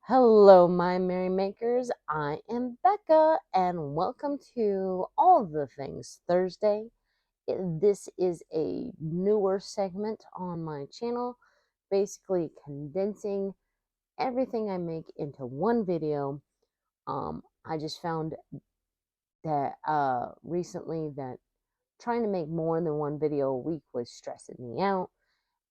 Hello, my merry makers. I am Becca, and welcome to All the Things Thursday. This is a newer segment on my channel, basically condensing everything I make into one video. I just found that recently that trying to make more than one video a week was stressing me out,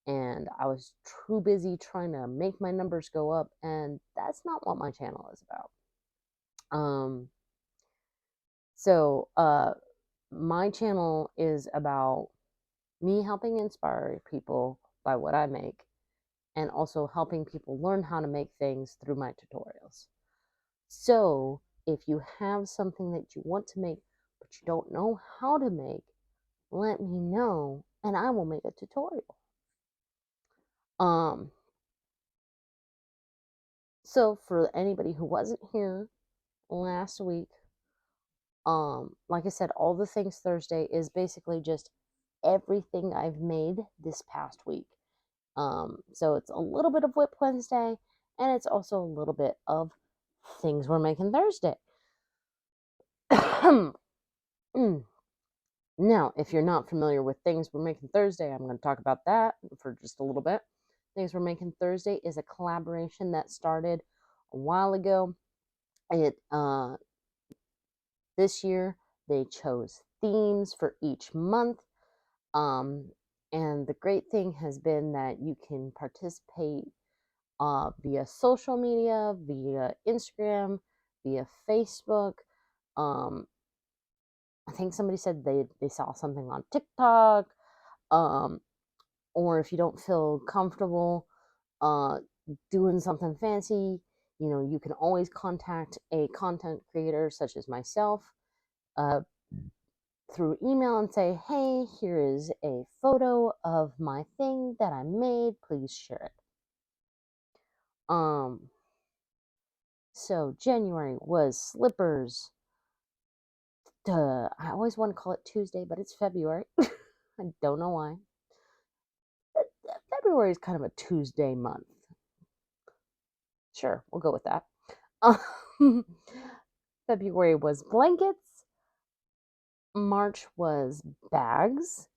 and I was too busy trying to make my numbers go up, and that's not what my channel is about. Um, so my channel is about me helping inspire people by what I make and also helping people learn how to make things through my tutorials. So if you have something that you want to make but you don't know how to make, let me know and I will make a tutorial. Um, so for anybody who wasn't here last week, like I said, All the Things Thursday is basically just everything I've made this past week. So it's a little bit of Whip Wednesday, and it's also a little bit of things we're making Thursday. Now, if you're not familiar with things we're making Thursday, I'm going to talk about that for just a little bit. Things we're making Thursday is a collaboration that started a while ago. This year they chose themes for each month. And the great thing has been that you can participate via social media, via Instagram, via Facebook. Um, I think somebody said they saw something on TikTok. Or if you don't feel comfortable doing something fancy, you can always contact a content creator such as myself through email and say, hey, here is a photo of my thing that I made. Please share it. So January was slippers. Duh, I always want to call it Tuesday, but it's February. I don't know why. February is kind of a Tuesday month. Sure, we'll go with that. February was blankets. March was bags.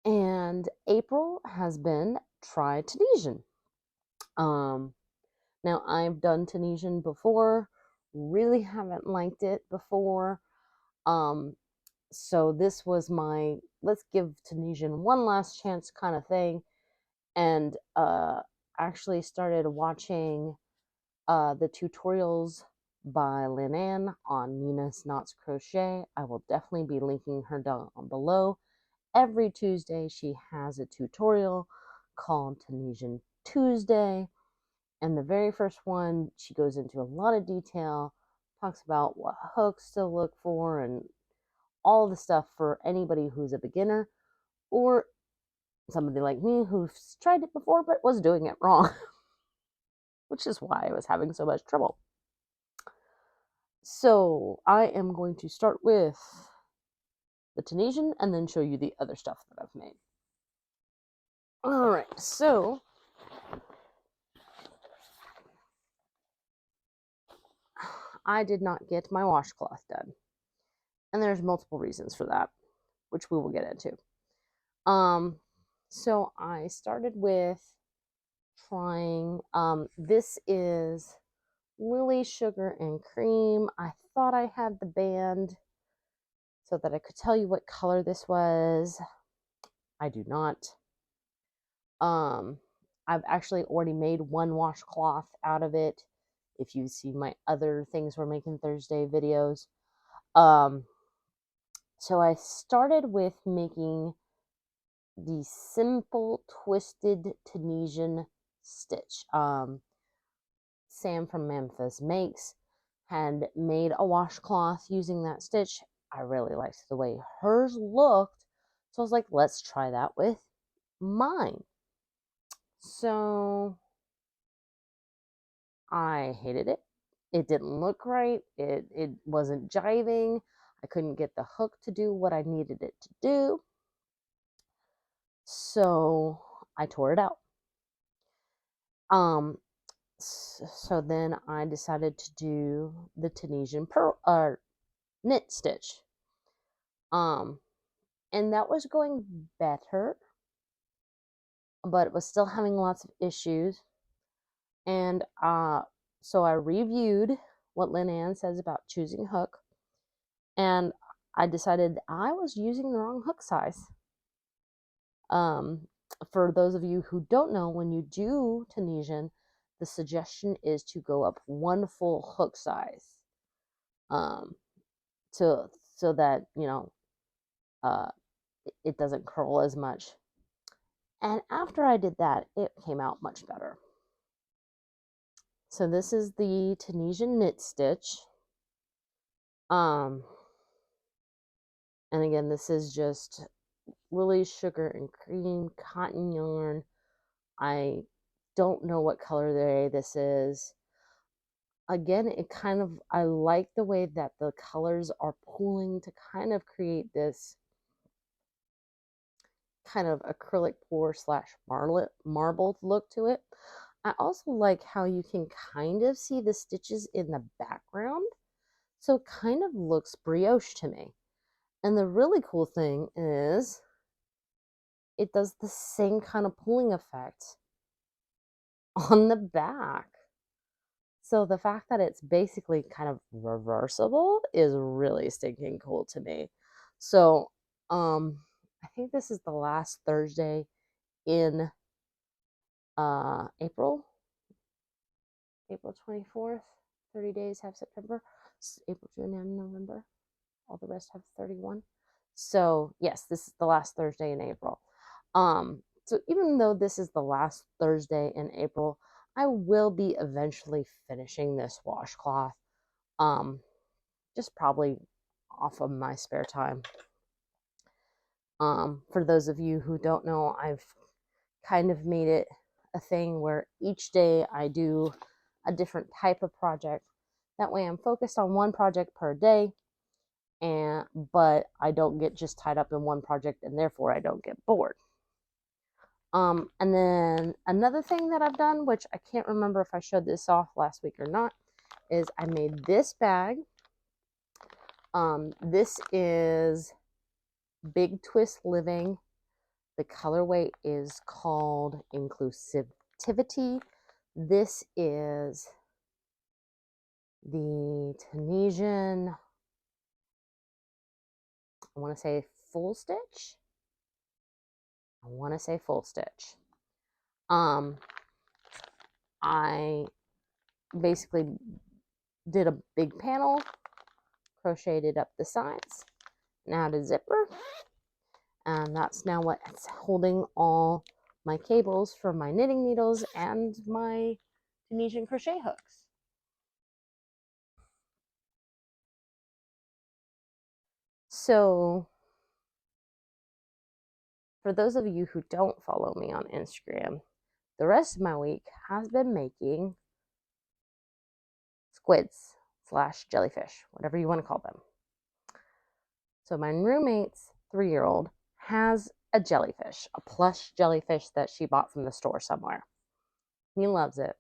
And April has been try Tunisian. Now I've done Tunisian before, really haven't liked it before. So this was my let's give Tunisian one last chance kind of thing, and actually started watching the tutorials by Lynn on Nina's Knots Crochet. I will definitely be linking her down below. Every Tuesday she has a tutorial called Tunisian Tuesday, and the very first one she goes into a lot of detail, talks about what hooks to look for and all the stuff for anybody who's a beginner or somebody like me who's tried it before but was doing it wrong, which is why I was having so much trouble. So I am going to start with the Tunisian and then show you the other stuff that I've made. All right, so I did not get my washcloth done, and there's multiple reasons for that, which we will get into. So I started with trying, this is Lily Sugar and Cream. I thought I had the band so that I could tell you what color this was. I do not. I've actually already made one washcloth out of it. If you see my other things we're making Thursday videos. So I started with making the simple twisted Tunisian stitch. Sam from Memphis Makes had made a washcloth using that stitch. I really liked the way hers looked, so I was like, let's try that with mine. So I hated it. It didn't look right. It wasn't jiving. I couldn't get the hook to do what I needed it to do. So I tore it out. So then I decided to do the Tunisian knit stitch. And that was going better, but it was still having lots of issues. And so I reviewed what Lynn says about choosing hook, and I decided I was using the wrong hook size. For those of you who don't know, when you do Tunisian, the suggestion is to go up one full hook size, to so that uh, it doesn't curl as much. And after I did that, it came out much better. So this is the Tunisian knit stitch. And again, this is just Lily's sugar and cream cotton yarn. I don't know what color this is. Again, I like the way that the colors are pooling to kind of create this kind of acrylic pour / marbled look to it. I also like how you can kind of see the stitches in the background. So it kind of looks brioche to me. And the really cool thing is it does the same kind of pulling effect on the back. So the fact that it's basically kind of reversible is really stinking cool to me. So I think this is the last Thursday in April 24th. 30 days have September. April, June, and November. All the rest have 31. So yes, this is the last Thursday in April. So even though this is the last Thursday in April, I will be eventually finishing this washcloth. Just probably off of my spare time. For those of you who don't know, I've kind of made it a thing where each day I do a different type of project. That way I'm focused on one project per day, but I don't get just tied up in one project, and therefore I don't get bored. And then another thing that I've done, which I can't remember if I showed this off last week or not, is I made this bag. This is Big Twist Living. The colorway is called Inclusivity. This is the Tunisian, I want to say full stitch. I basically did a big panel, crocheted up the sides, and added a zipper. And that's now what's holding all my cables for my knitting needles and my Tunisian crochet hooks. So for those of you who don't follow me on Instagram, the rest of my week has been making squids / jellyfish, whatever you want to call them. So my roommate's 3-year-old has a jellyfish, a plush jellyfish that she bought from the store somewhere. He loves it.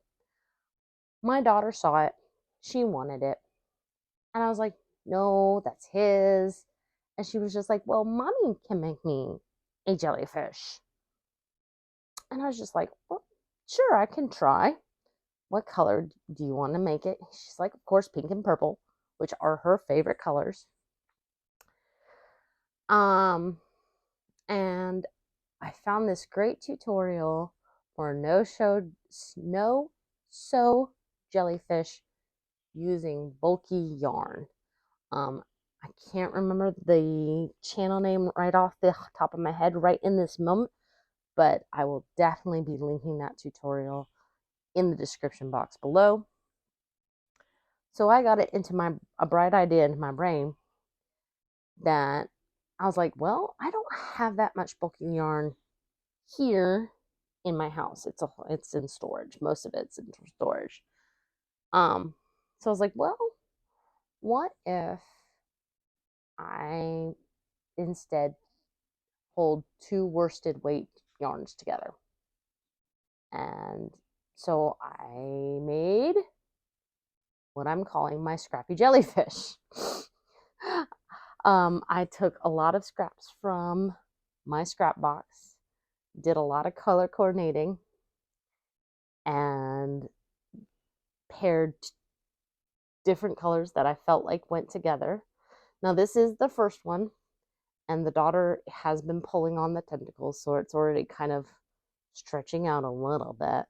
My daughter saw it. She wanted it. And I was like, no, that's his. And she was just like, well, mommy can make me a jellyfish. And I was just like, well, sure, I can try. What color do you want to make it? She's like, of course, pink and purple, which are her favorite colors. And I found this great tutorial for no sew jellyfish using bulky yarn. I can't remember the channel name right off the top of my head right in this moment, but I will definitely be linking that tutorial in the description box below. So I got it into a bright idea into my brain that I was like, well, I don't have that much bulky yarn here in my house. It's in storage. Most of it's in storage. So I was like, well, what if I instead hold 2 worsted weight yarns together? And So I made what I'm calling my scrappy jellyfish. I took a lot of scraps from my scrap box, did a lot of color coordinating, and paired different colors that I felt like went together. Now, this is the first one, and the daughter has been pulling on the tentacles, so it's already kind of stretching out a little bit.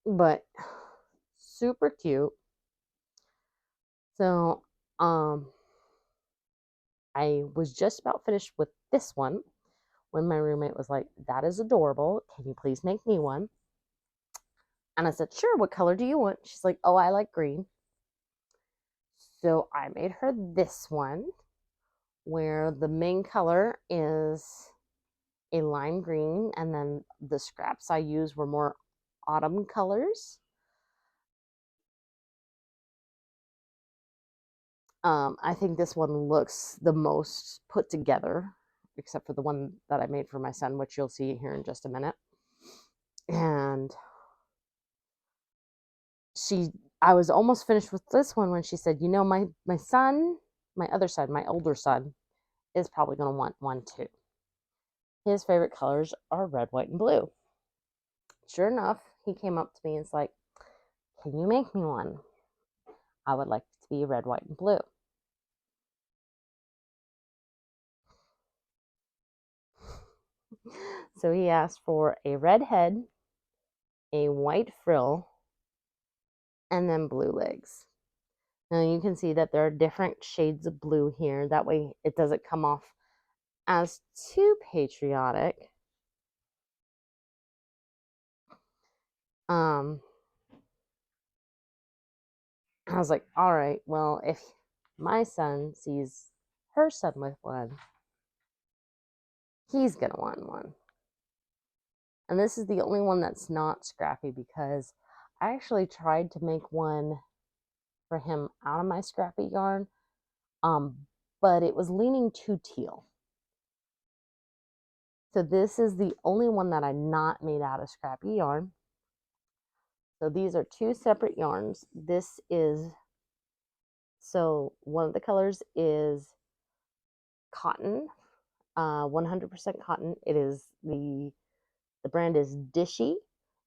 But super cute. So, I was just about finished with this one when my roommate was like, "That is adorable. Can you please make me one?" And I said, "Sure, what color do you want?" She's like, "Oh, I like green." So I made her this one where the main color is a lime green, and then the scraps I used were more autumn colors. I think this one looks the most put together, except for the one that I made for my son, which you'll see here in just a minute. And I was almost finished with this one when she said, "You know, my son, my other son, my older son, is probably going to want one too. His favorite colors are red, white, and blue." Sure enough, he came up to me and was like, "Can you make me one? I would like it to be red, white, and blue." So he asked for a red head, a white frill, and then blue legs. Now you can see that there are different shades of blue here. That way it doesn't come off as too patriotic. I was like, all right, well, if my son sees her son with one, he's going to want one. And this is the only one that's not scrappy because I actually tried to make one for him out of my scrappy yarn, but it was leaning too teal. So this is the only one that I not made out of scrappy yarn. So these are two separate yarns. So one of the colors is cotton, 100% cotton. It is the brand is Dishy.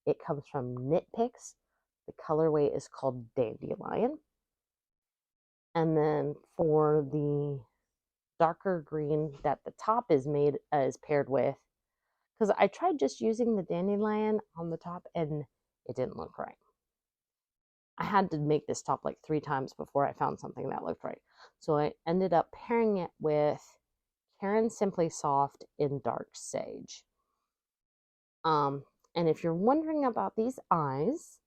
It comes from Knit Picks. The colorway is called Dandelion. And then for the darker green that the top is paired with, because I tried just using the dandelion on the top and it didn't look right. I had to make this top like 3 times before I found something that looked right. So I ended up pairing it with Karen Simply Soft in Dark Sage. And if you're wondering about these eyes,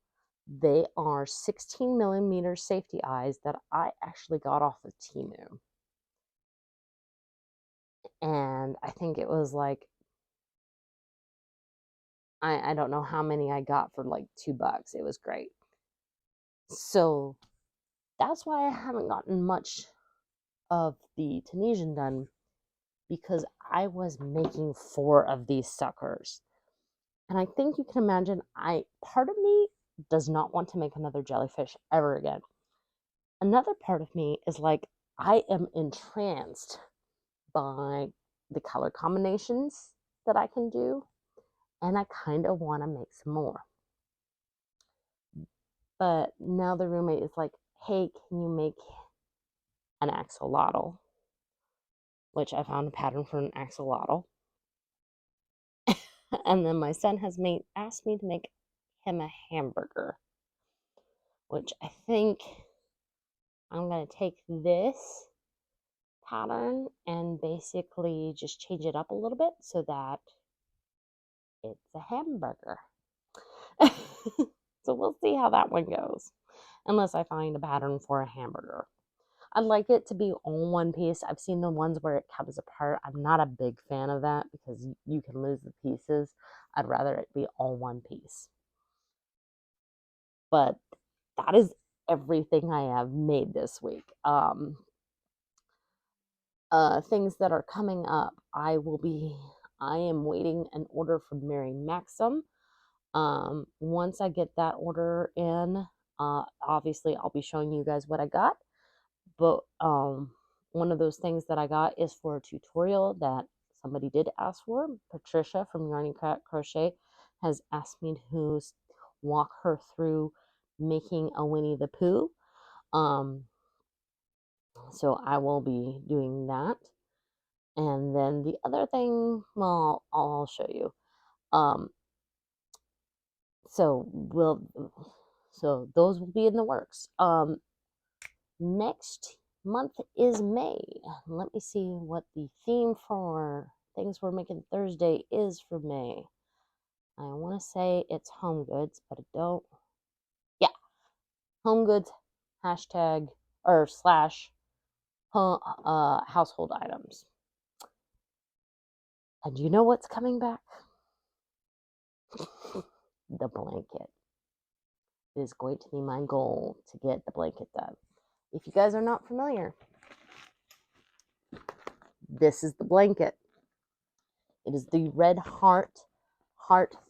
they are 16 millimeter safety eyes that I actually got off of Temu. And I think it was like, I don't know how many I got for like $2. It was great. So that's why I haven't gotten much of the Tunisian done, because I was making 4 of these suckers. And I think you can imagine, part of me does not want to make another jellyfish ever again. Another part of me is like, I am entranced by the color combinations that I can do, and I kind of want to make some more. But now the roommate is like, "Hey, can you make an axolotl?" Which I found a pattern for an axolotl. And then my son has asked me to make him a hamburger, which I think I'm going to take this pattern and basically just change it up a little bit so that it's a hamburger. So we'll see how that one goes, unless I find a pattern for a hamburger. I'd like it to be all one piece. I've seen the ones where it comes apart. I'm not a big fan of that because you can lose the pieces. I'd rather it be all one piece. But that is everything I have made this week. Things that are coming up. I am waiting an order from Mary Maxim Once I get that order in, obviously I'll be showing you guys what I got. But one of those things that I got is for a tutorial that somebody did ask for. Patricia from Yarning Cat Crochet has asked me to walk her through making a Winnie the Pooh. So I will be doing that. And then the other thing, well, I'll show you. So those will be in the works. Next month is May. Let me see what the theme for things we're making Thursday is for May. I want to say it's home goods, but I don't. Yeah, home goods hashtag or slash household items. And you know what's coming back? The blanket. It is going to be my goal to get the blanket done. If you guys are not familiar, this is the blanket. It is the Red Heart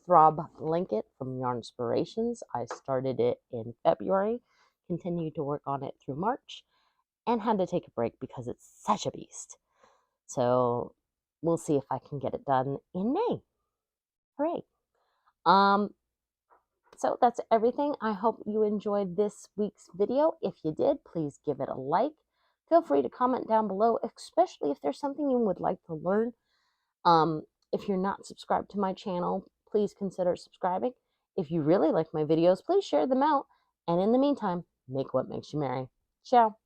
Throb blanket from Yarnspirations. I started it in February, continued to work on it through March, and had to take a break because it's such a beast. So we'll see if I can get it done in May. Hooray. So that's everything. I hope you enjoyed this week's video. If you did, please give it a like. Feel free to comment down below, especially if there's something you would like to learn. If you're not subscribed to my channel, please consider subscribing. If you really like my videos, please share them out. And in the meantime, make what makes you merry. Ciao.